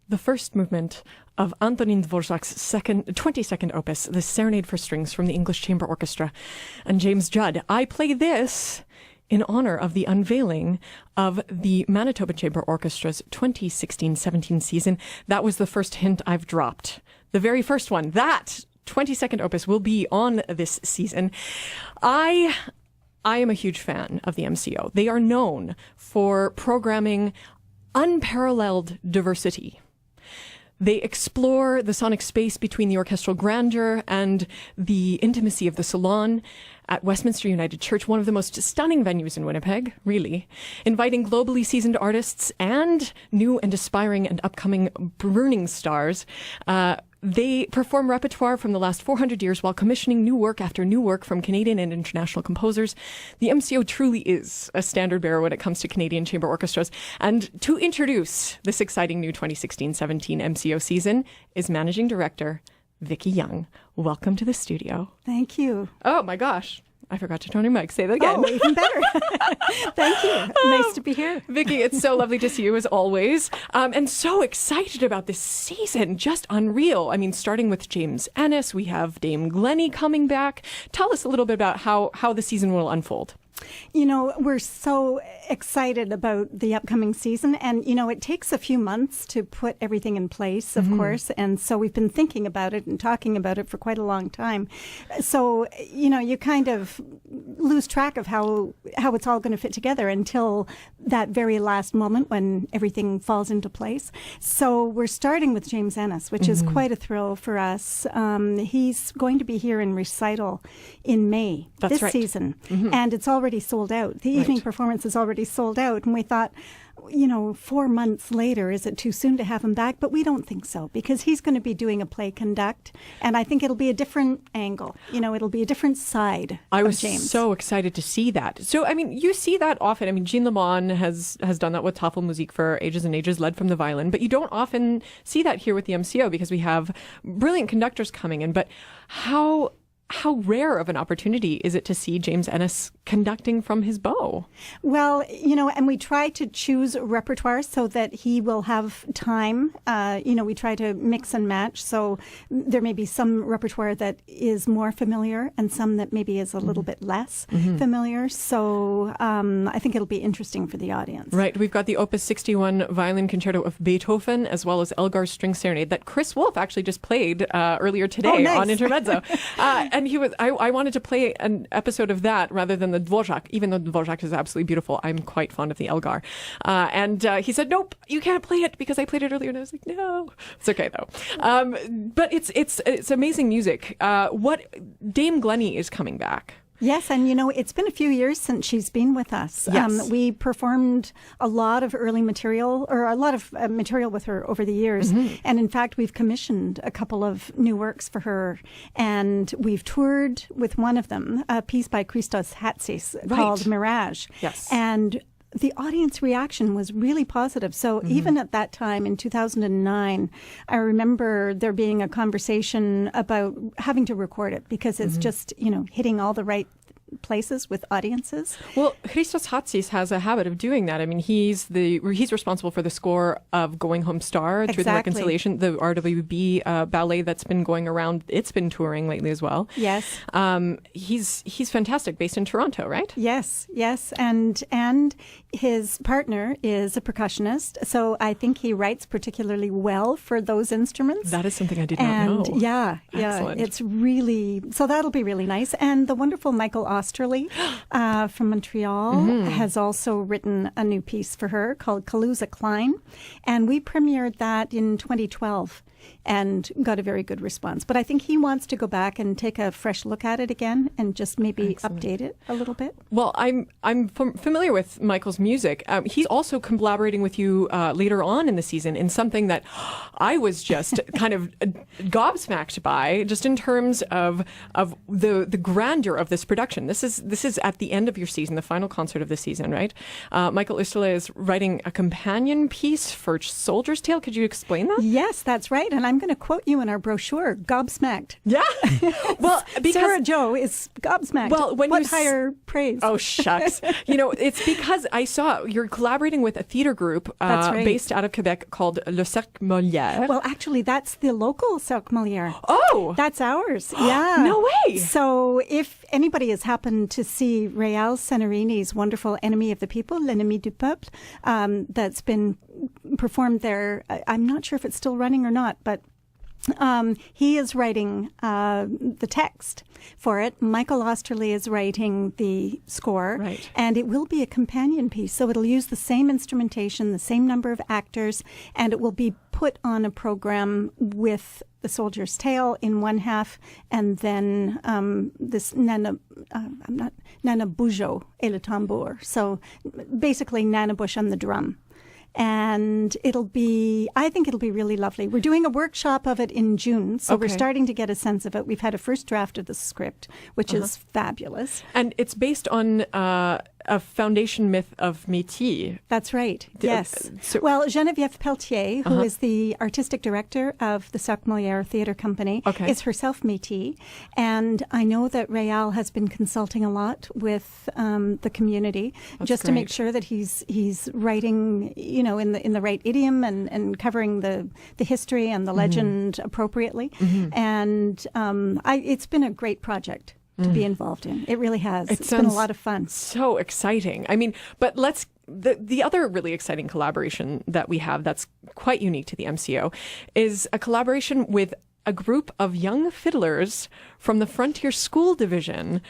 the first movement of Antonin Dvorak's 22nd opus, the Serenade for Strings from the English Chamber Orchestra and James Judd. I play this in honor of the unveiling of the Manitoba Chamber Orchestra's 2016-17 season. That was the first hint I've dropped. The very first one. That 22nd opus will be on this season. I am a huge fan of the MCO. They are known for programming unparalleled diversity. They explore the sonic space between the orchestral grandeur and the intimacy of the salon at Westminster United Church, one of the most stunning venues in Winnipeg, really, inviting globally seasoned artists and new and aspiring and upcoming burning stars. They perform repertoire from the last 400 years while commissioning new work after new work from Canadian and international composers. The MCO truly is a standard bearer when it comes to Canadian chamber orchestras. And to introduce this exciting new 2016-17 MCO season is Managing Director Vicki Young. Welcome to the studio. Thank you. Oh my gosh. I forgot to turn your mic. Say that again. Oh, even better. Thank you. Nice to be here. Vicki, it's so lovely to see you as always. And so excited about this season. Just unreal. I mean, starting with James Ehnes, we have Dame Glennie coming back. Tell us a little bit about how the season will unfold. You know, we're so excited about the upcoming season. And, you know, it takes a few months to put everything in place, of course. And so we've been thinking about it and talking about it for quite a long time. So, you know, you kind of lose track of how it's all going to fit together until that very last moment when everything falls into place. So we're starting with James Ehnes, which is quite a thrill for us. He's going to be here in recital in May this season. And it's already sold out. The evening performance is already sold out. And we thought, you know, 4 months later, is it too soon to have him back? But we don't think so, because he's going to be doing a play conduct. And I think it'll be a different angle. You know, it'll be a different side of James. I was so excited to see that. So, I mean, you see that often. I mean, Jean Lemon has done that with Tafelmusik for ages and ages, led from the violin. But you don't often see that here with the MCO because we have brilliant conductors coming in. But how rare of an opportunity is it to see James Ehnes conducting from his bow? Well, you know, and we try to choose repertoire so that he will have time. You know, we try to mix and match. So there may be some repertoire that is more familiar and some that maybe is a little bit less familiar. So I think it'll be interesting for the audience. Right. We've got the Opus 61 Violin Concerto of Beethoven, as well as Elgar's String Serenade that Chris Wolf actually just played earlier today on Intermezzo. And I wanted to play an episode of that rather than the Dvorak, even though the Dvorak is absolutely beautiful. I'm quite fond of the Elgar. And he said, nope, you can't play it because I played it earlier. And I was like, no. It's okay, though. But it's amazing music. What Dame Glennie is coming back. Yes, and you know, it's been a few years since she's been with us. Yes. We performed a lot of early material, or a lot of material with her over the years. And in fact, we've commissioned a couple of new works for her. And we've toured with one of them, a piece by Christos Hatsis called Mirage. Yes. And the audience reaction was really positive. So even at that time in 2009, I remember there being a conversation about having to record it because it's just, you know, hitting all the right places with audiences. Well, Christos Hatsis has a habit of doing that. I mean, he's responsible for the score of Going Home Star, Truth and Reconciliation, the RWB ballet that's been going around. It's been touring lately as well. Yes. He's fantastic, based in Toronto, right? Yes, and his partner is a percussionist, so I think he writes particularly well for those instruments. That is something I did not know. Yeah, Excellent. it's really, so that'll be really nice. And the wonderful Michael Osterley from Montreal has also written a new piece for her called Kaluza Klein, and we premiered that in 2012 and got a very good response. But I think he wants to go back and take a fresh look at it again and just maybe update it a little bit. Well, I'm familiar with Michael's music. He's also collaborating with you later on in the season in something that I was just kind of gobsmacked by, just in terms of the grandeur of this production. season. This is at the end of your season, the final concert of the season, right? Michael Oesterle is writing a companion piece for Soldier's Tale. Could you explain that? Yes, that's right. And I'm going to quote you in our brochure, gobsmacked. Yeah. Well, because Sarah Jo is gobsmacked. Well, when what you higher praise? Oh, shucks. It's because I saw you're collaborating with a theater group That's right. based out of Quebec called Le Cercle Molière. Well, actually, that's the local Cercle Molière. Oh! That's ours. Yeah. No way. So if anybody has happened to see Réal Senarini's wonderful Enemy of the People, L'Ennemi du Peuple, that's been performed there, I'm not sure if it's still running or not, but he is writing the text for it. Michael Oesterle is writing the score. Right. And it will be a companion piece. So it'll use the same instrumentation, the same number of actors, and it will be put on a program with The Soldier's Tale in one half, and then this Nana Bujo et le tambour. So basically Nana Bush on the drum. And I think it'll be really lovely. We're doing a workshop of it in June, so we're starting to get a sense of it. We've had a first draft of the script, which is fabulous. And it's based on a foundation myth of métis. That's right, yes. Well, Geneviève Pelletier, who is the artistic director of the Cercle Molière Theatre Company, is herself métis. And I know that Réal has been consulting a lot with the community to make sure that he's writing, in the right idiom and covering the history and the legend appropriately. And it's been a great project to be involved in. It really has. It's been a lot of fun. So exciting. I mean, but the other really exciting collaboration that we have that's quite unique to the MCO is a collaboration with a group of young fiddlers from the Frontier School Division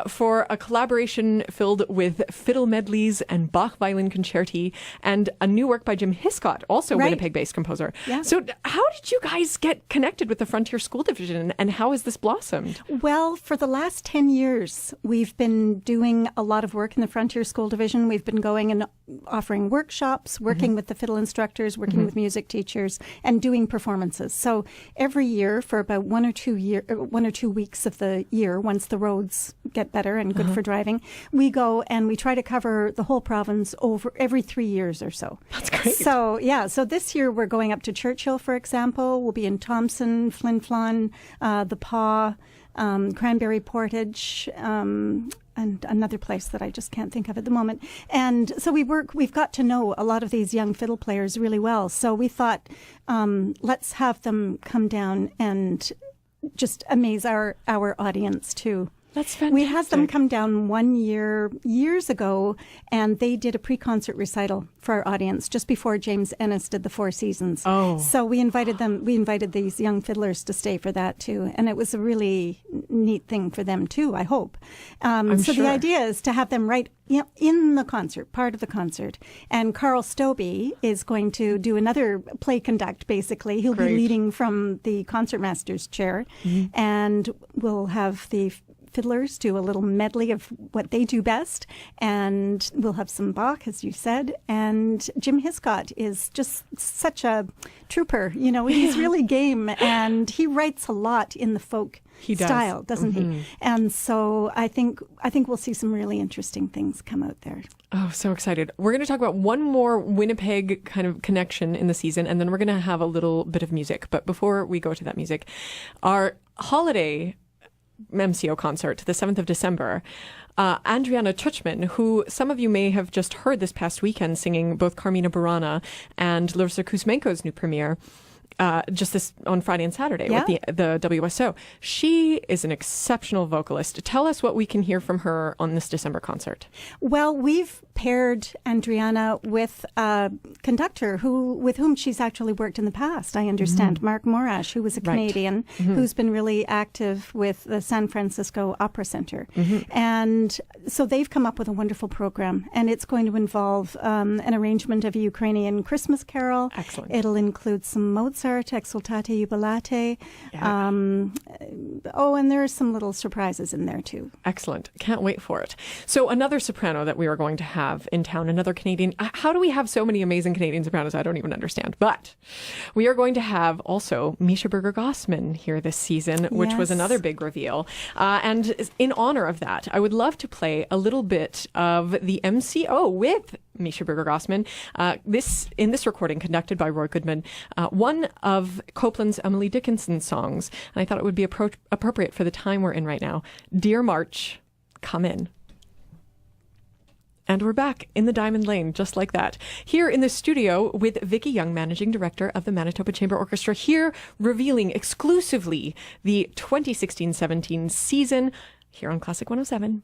for a collaboration filled with fiddle medleys and Bach violin concerti and a new work by Jim Hiscott, also Winnipeg-based composer. Yeah. So how did you guys get connected with the Frontier School Division, and how has this blossomed? Well, for the last 10 years, we've been doing a lot of work in the Frontier School Division. We've been going and offering workshops, working with the fiddle instructors, working with music teachers, and doing performances. So every year, for about 1 or 2 weeks of the year, once the roads get better and good for driving, we go and we try to cover the whole province over every 3 years or so. That's great. So so this year we're going up to Churchill, for example. We'll be in Thompson, Flin Flon, the Paw, Cranberry Portage, and another place that I just can't think of at the moment. And so we've got to know a lot of these young fiddle players really well. So we thought, let's have them come down and just amaze our audience too. That's fantastic. We had them come down years ago, and they did a pre-concert recital for our audience just before James Ehnes did the Four Seasons. Oh. So we invited these young fiddlers to stay for that too, and it was a really neat thing for them too, I hope. So sure. The idea is to have them right in the concert, part of the concert. And Carl Stobie is going to do another play conduct, basically. He'll be leading from the concertmaster's chair, and we'll have the fiddlers do a little medley of what they do best, and we'll have some Bach, as you said. And Jim Hiscott is just such a trooper. He's really game, and he writes a lot in the folk style, doesn't he? And so I think we'll see some really interesting things come out there. Oh, so excited. We're going to talk about one more Winnipeg kind of connection in the season, and then we're going to have a little bit of music. But before we go to that music, our holiday MCO concert, the 7th of December, Andriana Tuchman, who some of you may have just heard this past weekend singing both Carmina Burana and Larisa Kuzmenko's new premiere, just this on Friday and Saturday with the WSO. She is an exceptional vocalist. Tell us what we can hear from her on this December concert. Well, we've paired Andriana with a conductor with whom she's actually worked in the past, I understand, Mark Morash, who was a Canadian who's been really active with the San Francisco Opera Center. And so they've come up with a wonderful program, and it's going to involve an arrangement of a Ukrainian Christmas carol. Excellent. It'll include some Mozart Mozart, Exultate Jubilate. Yeah. And there are some little surprises in there too. Excellent. Can't wait for it. So another soprano that we are going to have in town, another Canadian. How do we have so many amazing Canadian sopranos? I don't even understand. But we are going to have also Misha Berger-Gossman here this season, which was another big reveal. And in honor of that, I would love to play a little bit of the MCO with Misha Berger-Gossman. In this recording conducted by Roy Goodman, one of Copland's Emily Dickinson songs. And I thought it would be appropriate for the time we're in right now. Dear March, come in. And we're back in the Diamond Lane, just like that. Here in the studio with Vicki Young, Managing Director of the Manitoba Chamber Orchestra, here revealing exclusively the 2016-17 season here on Classic 107.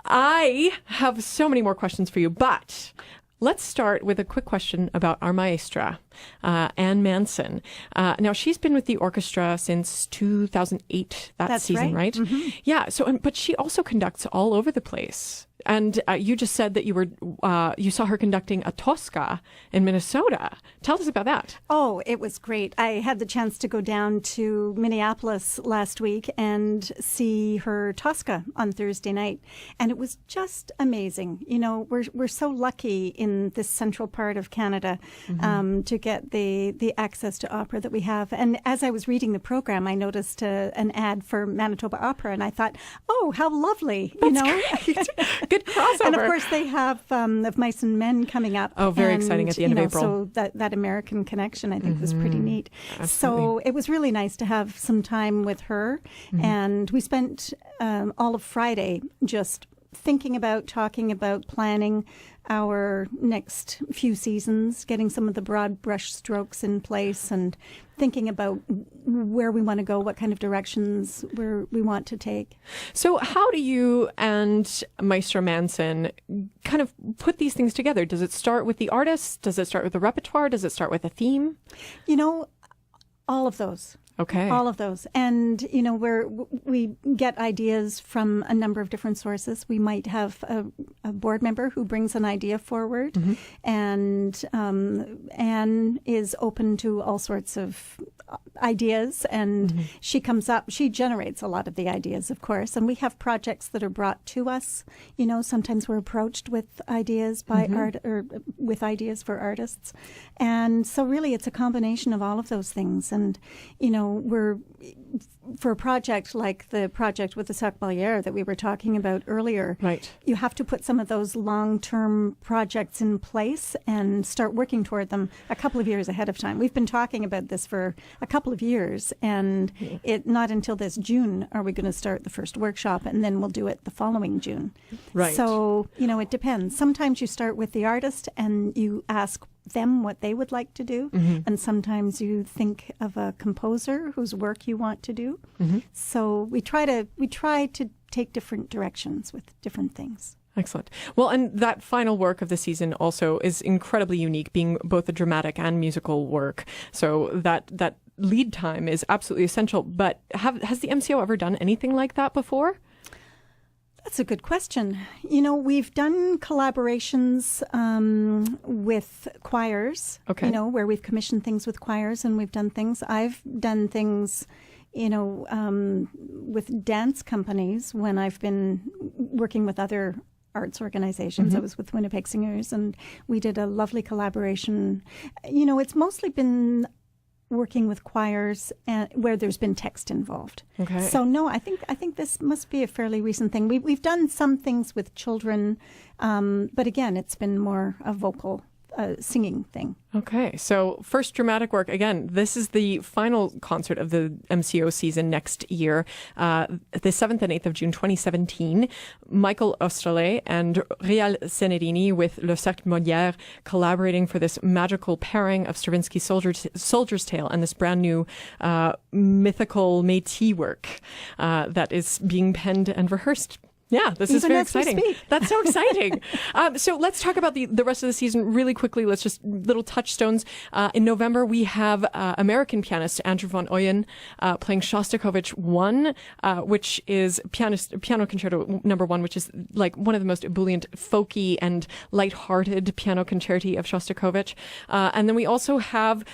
I have so many more questions for you, but let's start with a quick question about our maestra, Anne Manson. Now, she's been with the orchestra since 2008, That's season, right? Mm-hmm. Yeah, but she also conducts all over the place. And you just said that you saw her conducting a Tosca in Minnesota. Tell us about that. Oh, it was great. I had the chance to go down to Minneapolis last week and see her Tosca on Thursday night, and it was just amazing. You know, we're so lucky in this central part of Canada to get the access to opera that we have. And as I was reading the program, I noticed an ad for Manitoba Opera, and I thought, oh, how lovely! That's great. Good crossover. And of course, they have Of Mice and Men coming up. Oh, very exciting at the end of April. So that American connection, I think, was pretty neat. Absolutely. So it was really nice to have some time with her. And we spent all of Friday just thinking about, talking about, planning our next few seasons, getting some of the broad brush strokes in place and thinking about where we want to go, what kind of directions we want to take. So how do you and Maestro Manson kind of put these things together? Does it start with the artist? Does it start with the repertoire? Does it start with a theme? You know, all of those. Okay. All of those. And, you know, we get ideas from a number of different sources. We might have a board member who brings an idea forward, and Anne is open to all sorts of ideas, and she generates a lot of the ideas, of course. And we have projects that are brought to us. You know, sometimes we're approached with ideas by art or with ideas for artists. And so really it's a combination of all of those things. And, you know, for a project like the project with the Sac-Balière that we were talking about earlier, right, you have to put some of those long-term projects in place and start working toward them a couple of years ahead of time. We've been talking about this for a couple of years, and not until this June are we going to start the first workshop, and then we'll do it the following June. Right. So, you know, it depends. Sometimes you start with the artist and you ask them what they would like to do, and sometimes you think of a composer whose work you want to do. So we try to take different directions with different things. Excellent. Well, and that final work of the season also is incredibly unique, being both a dramatic and musical work. So that lead time is absolutely essential. But has the MCO ever done anything like that before? That's a good question. You know, we've done collaborations with choirs, okay, you know, where we've commissioned things with choirs, and we've done things. I've done things, you know, with dance companies when I've been working with other arts organizations. I was with Winnipeg Singers, and we did a lovely collaboration. You know, it's mostly been working with choirs and where there's been text involved. Okay. So no, I think this must be a fairly recent thing. We've done some things with children, but again, it's been more a vocal singing thing. Okay, so first dramatic work. Again, this is the final concert of the MCO season next year, the 7th and 8th of June 2017. Michael Osterle and Rial Senerini with Le Cercle Molière collaborating for this magical pairing of Stravinsky's Soldier's Tale and this brand new mythical Métis work that is being penned and rehearsed. Yeah, this is very exciting. That's so exciting. So let's talk about the rest of the season really quickly. Let's just little touchstones. In November, we have American pianist Andrew von Oyen playing Shostakovich 1, which is Piano Concerto No. 1, which is like one of the most ebullient, folky and lighthearted piano concerti of Shostakovich. And then we also have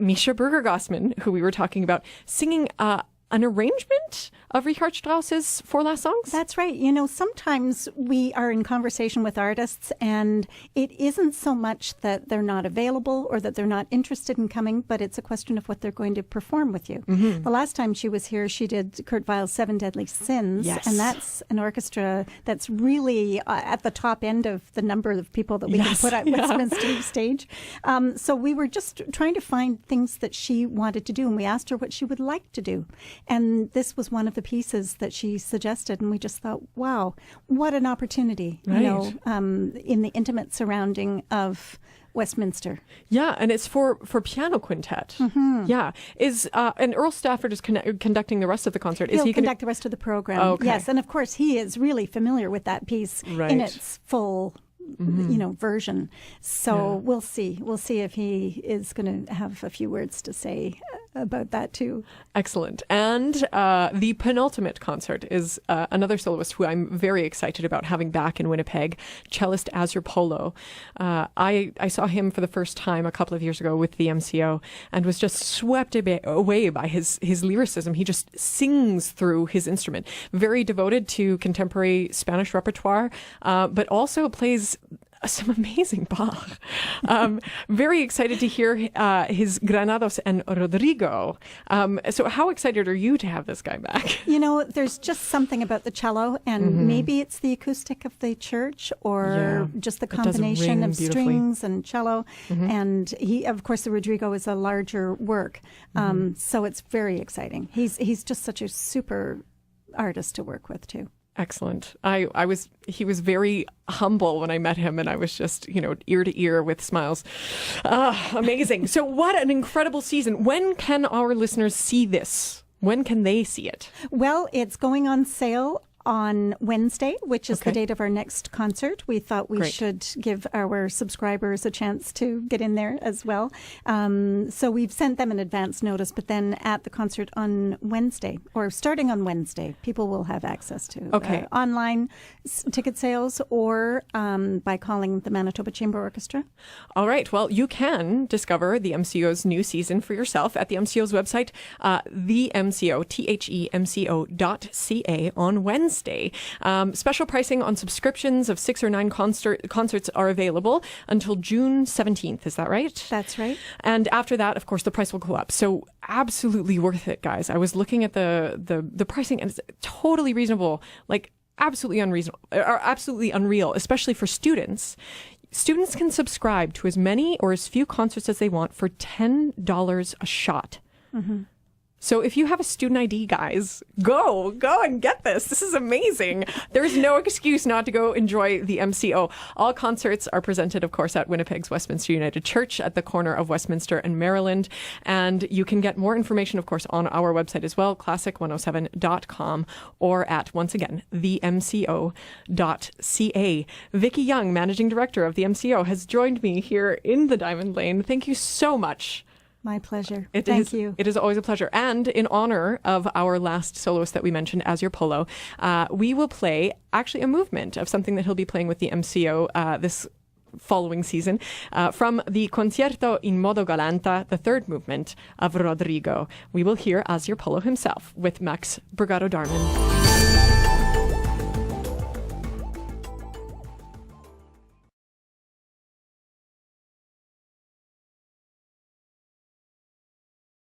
Misha Burger-Gossman, who we were talking about, singing an arrangement of Richard Strauss's 4 last songs? That's right. You know, sometimes we are in conversation with artists and it isn't so much that they're not available or that they're not interested in coming, but it's a question of what they're going to perform with you. The last time she was here, she did Kurt Weill's 7 Deadly Sins, and that's an orchestra that's really at the top end of the number of people that we can put at Westminster stage. So we were just trying to find things that she wanted to do, and we asked her what she would like to do. And this was one of the pieces that she suggested, and we just thought, wow, what an opportunity, you know, in the intimate surrounding of Westminster. Yeah, and it's for piano quintet. Yeah. And Earl Stafford is conducting the rest of the concert. He'll conduct the rest of the program. Okay. Yes, and of course he is really familiar with that piece in its full you know, version. So we'll see. We'll see if he is going to have a few words to say about that too. Excellent. And the penultimate concert is another soloist who I'm very excited about having back in Winnipeg, cellist Azur Polo. I saw him for the first time a couple of years ago with the MCO and was just swept away by his lyricism. He just sings through his instrument. Very devoted to contemporary Spanish repertoire, but also plays some amazing Bach. Very excited to hear his Granados and Rodrigo. So how excited are you to have this guy back? You know, there's just something about the cello, and maybe it's the acoustic of the church or just the combination of strings and cello. And he, of course, the Rodrigo is a larger work. So it's very exciting. He's just such a super artist to work with too. Excellent. He was very humble when I met him, and I was just, you know, ear to ear with smiles. Amazing. So what an incredible season. When can our listeners see this? When can they see it? Well, it's going on sale on Wednesday, which is the date of our next concert. We thought we should give our subscribers a chance to get in there as well. So we've sent them an advance notice, but then at the concert on Wednesday, or starting on Wednesday, people will have access to online ticket sales or by calling the Manitoba Chamber Orchestra. All right. Well, you can discover the MCO's new season for yourself at the MCO's website, themco.ca on Wednesday. Special pricing on subscriptions of 6 or 9 concerts are available until June 17th. Is that right? That's right. And after that, of course, the price will go up. So absolutely worth it, guys. I was looking at the pricing, and it's totally reasonable, like absolutely unreasonable, or absolutely unreal, especially for students. Students can subscribe to as many or as few concerts as they want for $10 a shot. So if you have a student ID, guys, go and get this. This is amazing. There's no excuse not to go enjoy the MCO. All concerts are presented, of course, at Winnipeg's Westminster United Church at the corner of Westminster and Maryland. And you can get more information, of course, on our website as well, classic107.com, or at, once again, themco.ca. Vicki Young, Managing Director of the MCO, has joined me here in the Diamond Lane. Thank you so much. My pleasure. Thank you. It is always a pleasure. And in honor of our last soloist that we mentioned, Azur Polo, we will play actually a movement of something that he'll be playing with the MCO this following season from the Concierto in Modo Galanta, the third movement of Rodrigo. We will hear Azur Polo himself with Max Brigado Darman.